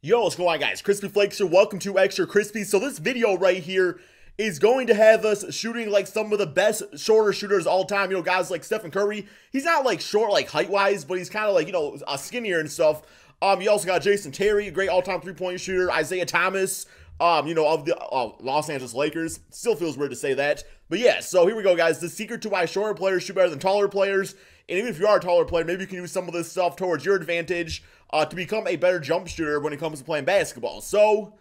Yo, what's going on, guys? Crispy Flakes here. Welcome to Extra Crispy. So this video right here is going to have us shooting like some of the best shorter shooters all time. You know, guys like Stephen Curry. He's not like short like height-wise, but he's kind of like, you know, skinnier and stuff. You also got Jason Terry, a great all-time three-point shooter. Isaiah Thomas, you know, of the Los Angeles Lakers. Still feels weird to say that. But yeah, so here we go, guys. The secret to why shorter players shoot better than taller players. And even if you are a taller player, maybe you can use some of this stuff towards your advantage to become a better jump shooter when it comes to playing basketball. So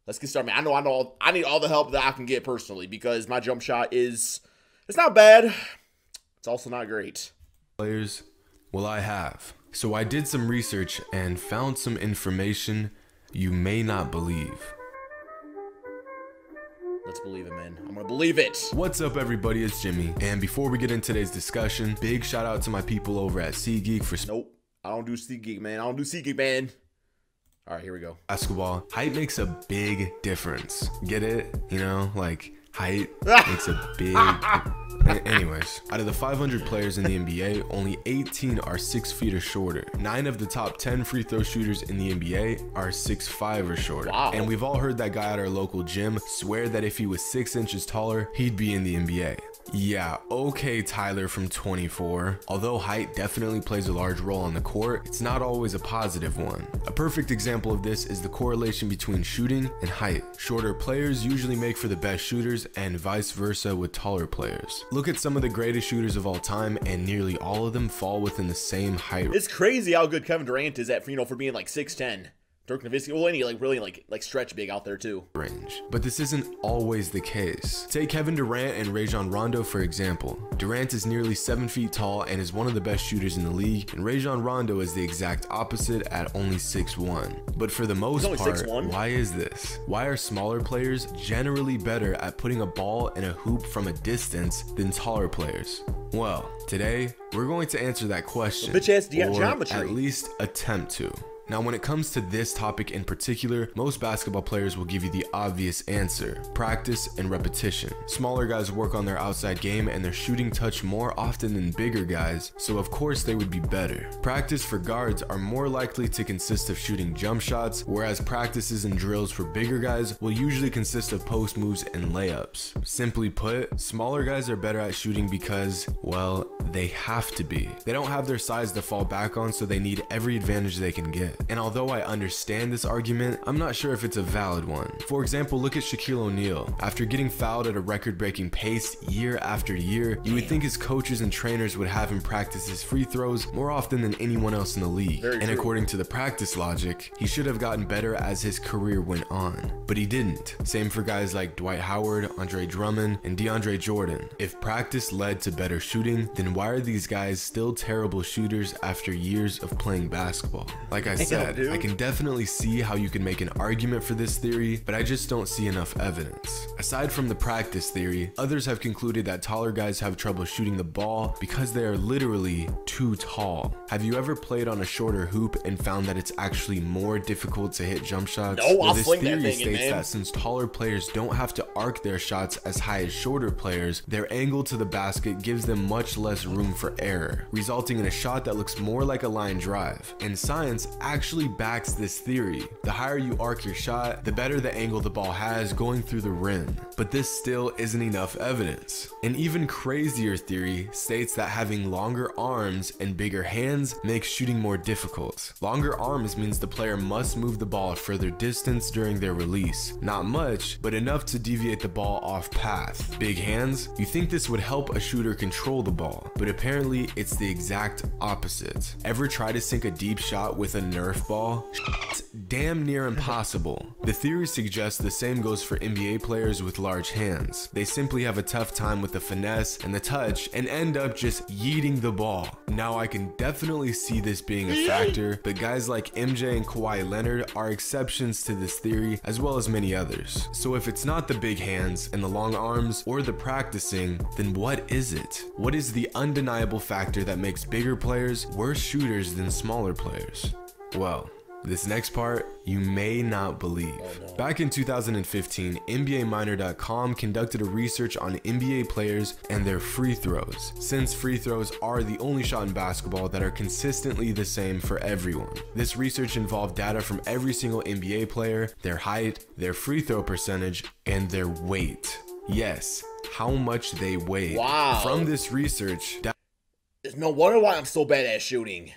let's get started. I know I need all the help that I can get personally because my jump shot it's not bad. It's also not great. Players, well, I have. So I did some research and found some information you may not believe. Let's believe it, man. I'm gonna believe it. What's up, everybody? It's Jimmy. And before we get into today's discussion, big shout out to my people over at SeatGeek for Nope. I don't do SeatGeek, man. I don't do SeatGeek, man. All right, here we go. Basketball. Height makes a big difference. Get it? You know, like height makes a big Anyways, out of the 500 players in the NBA, only 18 are 6 feet or shorter. 9 of the top 10 free throw shooters in the NBA are 6'5" or shorter. Wow. And we've all heard that guy at our local gym swear that if he was 6 inches taller, he'd be in the NBA. Yeah, okay, Tyler from 24. Although height definitely plays a large role on the court, it's not always a positive one. A perfect example of this is the correlation between shooting and height. Shorter players usually make for the best shooters and vice versa with taller players. Look at some of the greatest shooters of all time and nearly all of them fall within the same height. It's crazy how good Kevin Durant is at, you know, for being like 6'10". Dirk Nowitzki, well, any like really like stretch big out there too. Range. But this isn't always the case. Take Kevin Durant and Rajon Rondo for example. Durant is nearly 7 feet tall and is one of the best shooters in the league, and Rajon Rondo is the exact opposite at only 6'1". But for the most part, 6'1". why is this? Why are smaller players generally better at putting a ball in a hoop from a distance than taller players? Well, today we're going to answer that question, Bitch-ass or geometry. at least attempt to. Now, when it comes to this topic in particular, most basketball players will give you the obvious answer: practice and repetition. Smaller guys work on their outside game and their shooting touch more often than bigger guys, so of course they would be better. Practice for guards are more likely to consist of shooting jump shots, whereas practices and drills for bigger guys will usually consist of post moves and layups. Simply put, smaller guys are better at shooting because, well, they have to be. They don't have their size to fall back on, so they need every advantage they can get. And although I understand this argument, I'm not sure if it's a valid one. For example, look at Shaquille O'Neal. After getting fouled at a record-breaking pace year after year, you would think his coaches and trainers would have him practice his free throws more often than anyone else in the league. And according to the practice logic, he should have gotten better as his career went on. But he didn't. Same for guys like Dwight Howard, Andre Drummond, and DeAndre Jordan. If practice led to better shooting, then why are these guys still terrible shooters after years of playing basketball? Like I said, I can definitely see how you can make an argument for this theory, but I just don't see enough evidence. Aside from the practice theory, others have concluded that taller guys have trouble shooting the ball because they are literally too tall. Have you ever played on a shorter hoop and found that it's actually more difficult to hit jump shots? No, Well, I'll this fling that theory thing in, states man. that since taller players don't have to arc their shots as high as shorter players, their angle to the basket gives them much less room for error, resulting in a shot that looks more like a line drive. And science actually backs this theory. The higher you arc your shot, the better the angle the ball has going through the rim. But this still isn't enough evidence. An even crazier theory states that having longer arms and bigger hands makes shooting more difficult. Longer arms means the player must move the ball a further distance during their release. Not much, but enough to deviate the ball off path. Big hands? You think this would help a shooter control the ball, but apparently it's the exact opposite. Ever try to sink a deep shot with a Nerf ball? It's damn near impossible. The theory suggests the same goes for NBA players with large hands. They simply have a tough time with the finesse and the touch and end up just yeeting the ball. Now I can definitely see this being a factor, but guys like MJ and Kawhi Leonard are exceptions to this theory as well as many others. So if it's not the big hands and the long arms or the practicing, then what is it? What is the undeniable factor that makes bigger players worse shooters than smaller players? Well, This next part, you may not believe. Oh, no. Back in 2015, NBAMiner.com conducted a research on NBA players and their free throws, since free throws are the only shot in basketball that are consistently the same for everyone. This research involved data from every single NBA player, their height, their free throw percentage, and their weight. Yes, how much they weigh. Wow. From this research, There's no wonder why I'm so bad at shooting.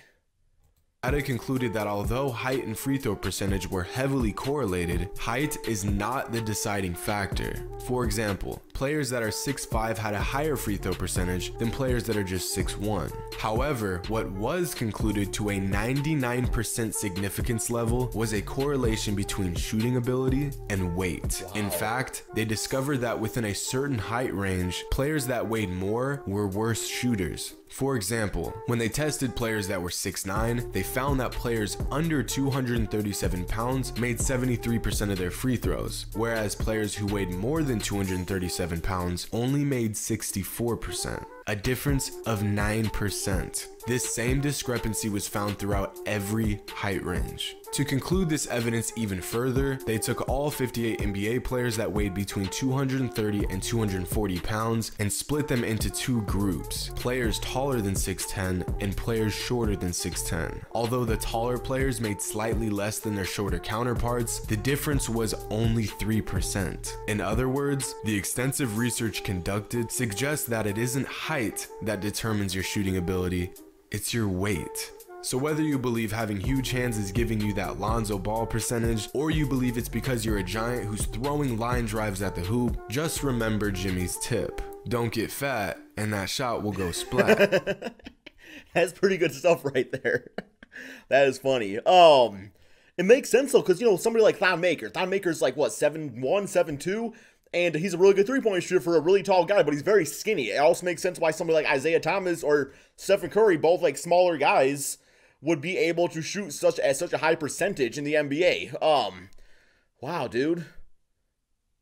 data concluded that although height and free throw percentage were heavily correlated, height is not the deciding factor. For example, players that are 6'5" had a higher free throw percentage than players that are just 6'1". However, what was concluded to a 99% significance level was a correlation between shooting ability and weight. Wow. In fact, they discovered that within a certain height range, players that weighed more were worse shooters. For example, when they tested players that were 6'9", they found that players under 237 pounds made 73% of their free throws, whereas players who weighed more than 237 pounds only made 64%. A difference of 9%. This same discrepancy was found throughout every height range. To conclude this evidence even further, they took all 58 NBA players that weighed between 230 and 240 pounds and split them into two groups, players taller than 6'10 and players shorter than 6'10. Although the taller players made slightly less than their shorter counterparts, the difference was only 3%. In other words, the extensive research conducted suggests that it isn't height that determines your shooting ability, it's your weight. So whether you believe having huge hands is giving you that Lonzo Ball percentage, or you believe it's because you're a giant who's throwing line drives at the hoop, just remember Jimmy's tip. Don't get fat, and that shot will go splat. That's pretty good stuff right there. That is funny. It makes sense though, because you know somebody like Thon Maker. Thon Maker's like what, 7'1", 7'2", and he's a really good three-point shooter for a really tall guy, but he's very skinny. It also makes sense why somebody like Isaiah Thomas or Stephen Curry, both like smaller guys, would be able to shoot such a high percentage in the NBA. Wow, dude.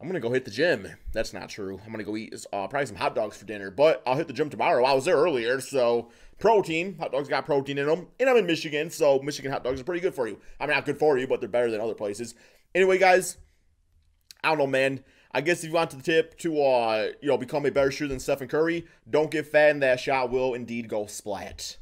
I'm gonna go hit the gym. That's not true. I'm gonna go eat probably some hot dogs for dinner, but I'll hit the gym tomorrow. I was there earlier, so protein. Hot dogs got protein in them, and I'm in Michigan, so Michigan hot dogs are pretty good for you. I mean, not good for you, but they're better than other places. Anyway, guys, I don't know, man. I guess if you want the tip to become a better shooter than Stephen Curry, don't get fat, and that shot will indeed go splat.